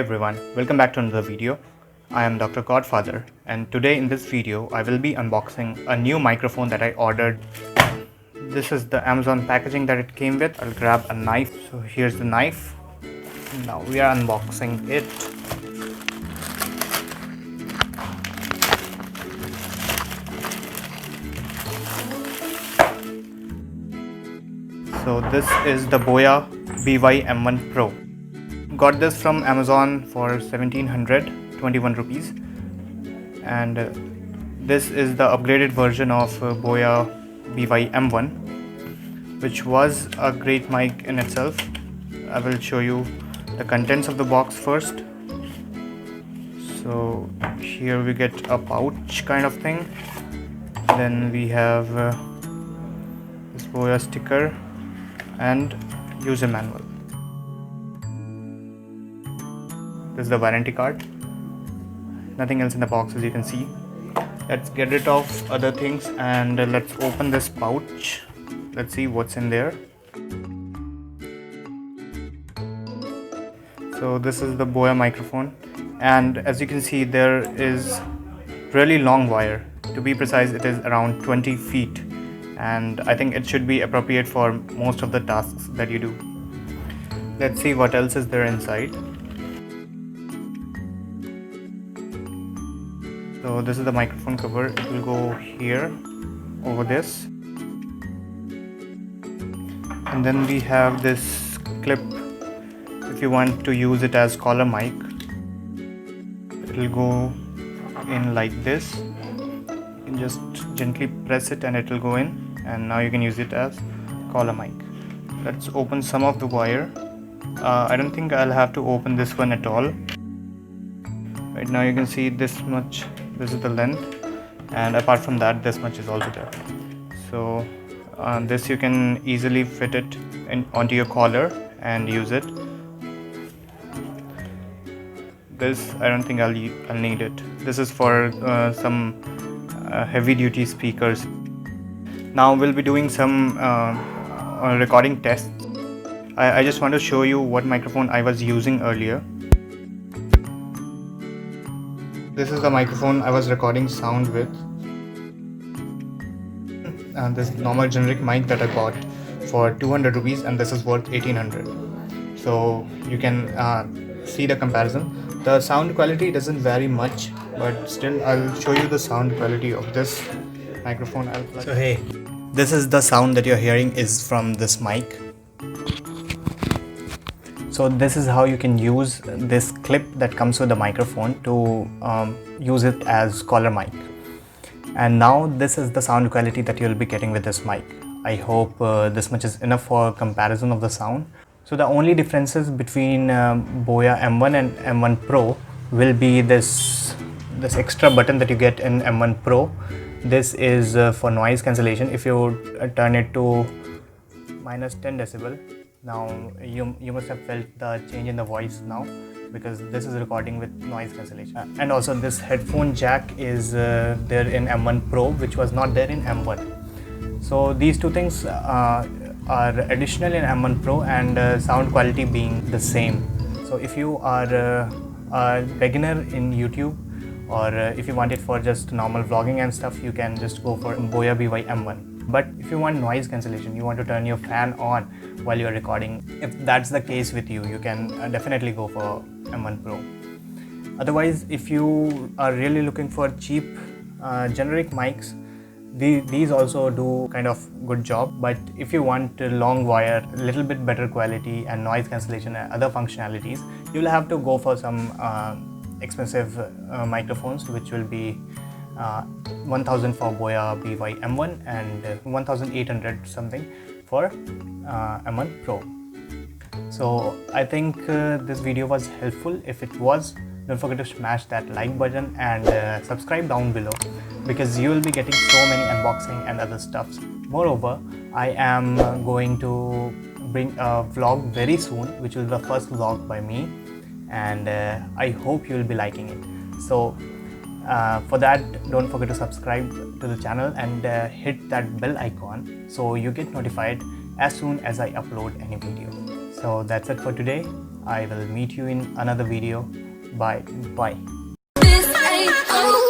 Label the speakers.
Speaker 1: everyone, welcome back to another video. I am Dr. Godfather, and today in this video I will be unboxing a new microphone that I ordered. This is the Amazon packaging that it came with. I'll grab a knife. So here's the knife. Now we are unboxing it. So this is the Boya BY M1 Pro. Got this from Amazon for 1721 rupees, and this is the upgraded version of Boya BY M1, which was a great mic in itself. I will show you the contents of the box first. So here we get a pouch kind of thing, then we have this Boya sticker and user manual. This is the warranty card. Nothing else in the box, as you can see. Let's get rid of other things and let's open this pouch. Let's see what's in there. So this is the Boya microphone, and as you can see there is really long wire. To be precise, it is around 20 feet, and I think it should be appropriate for most of the tasks that you do. Let's see what else is there inside. So this is the microphone cover. It will go here over this, and then we have this clip. If you want to use it as collar mic, it will go in like this. You can just gently press it and it will go in, and now you can use it as collar mic. Let's open some of the wire. I don't think I'll have to open this one at all. Right now you can see this much. This is the length, and apart from that, this much is also there. So this you can easily fit it onto your collar and use it. This I don't think I'll need it. This is for some heavy duty speakers. Now we'll be doing some recording tests. I just want to show you what microphone I was using earlier. This is the microphone I was recording sound with. And this normal generic mic that I bought for 200 rupees, and this is worth 1800. So you can see the comparison. The sound quality doesn't vary much, but still I'll show you the sound quality of this microphone. So hey, this is the sound that you're hearing is from this mic. So this is how you can use this clip that comes with the microphone to use it as collar mic. And now this is the sound quality that you'll be getting with this mic. I hope this much is enough for comparison of the sound. So the only differences between Boya M1 and M1 Pro will be this extra button that you get in M1 Pro. This is for noise cancellation. If you turn it to -10 decibel, now you must have felt the change in the voice now, because this is recording with noise cancellation. And also this headphone jack is there in M1 Pro, which was not there in M1. So these two things are additional in M1 Pro, and sound quality being the same. So if you are a beginner in YouTube, or if you want it for just normal vlogging and stuff, you can just go for Boya BY M1. But if you want noise cancellation, you want to turn your fan on while you're recording, if that's the case with you, you can definitely go for M1 Pro. Otherwise, if you are really looking for cheap generic mics, these also do kind of good job. But if you want long wire, a little bit better quality and noise cancellation and other functionalities, you'll have to go for some expensive microphones, which will be 1000 for Boya BY M1 and 1800 something for M1 Pro. So I think this video was helpful. If it was, don't forget to smash that like button and subscribe down below, because you will be getting so many unboxing and other stuffs. Moreover, I am going to bring a vlog very soon, which will be the first vlog by me, and I hope you will be liking it. So for that, don't forget to subscribe to the channel and hit that bell icon so you get notified as soon as I upload any video. So that's it for today. I will meet you in another video. Bye.
Speaker 2: This ain't over.